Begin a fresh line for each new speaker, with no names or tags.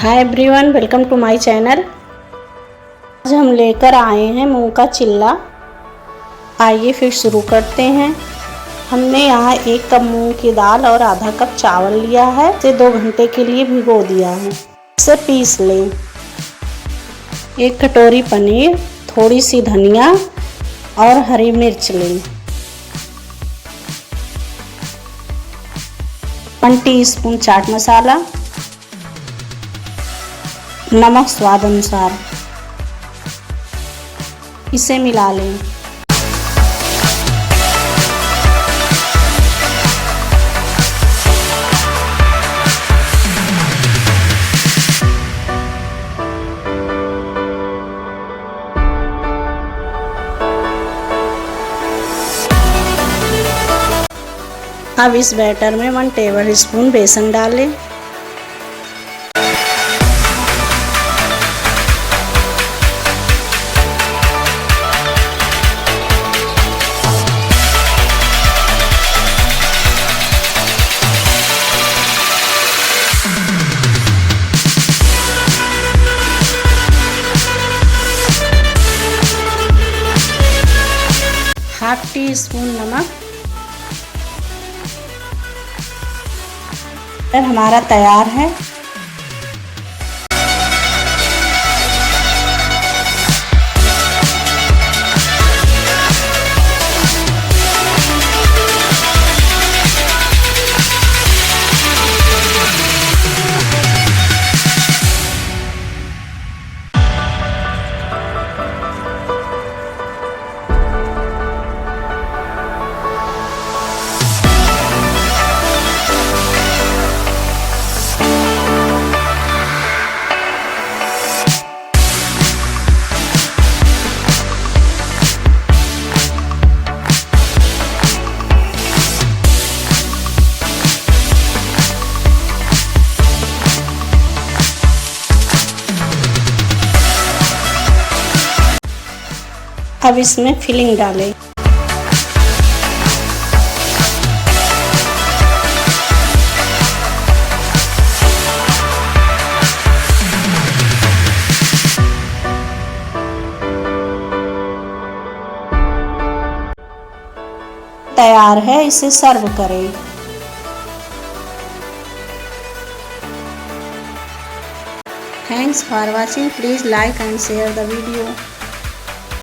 Hi everyone, welcome to my channel. आज हम लेकर आए हैं मूंग का चिल्ला। आइए फिर शुरू करते हैं। हमने यहाँ 1 कप मूंग की दाल और आधा कप चावल लिया है। इसे 2 घंटे के लिए भिगो दिया है। इसे पीस लें। 1 कटोरी पनीर, थोड़ी सी धनिया और हरी मिर्च लें। 1 टीस्पून चाट मसाला, नमक स्वाद अनुसार। इसे मिला लें। अब इस बैटर में 1 टेबल स्पून बेसन डालें। ½ टीस्पून नमक। हमारा तैयार है। अब इसमें फिलिंग डालें। तैयार है, इसे सर्व करें। Thanks for watching. Please like and share the video.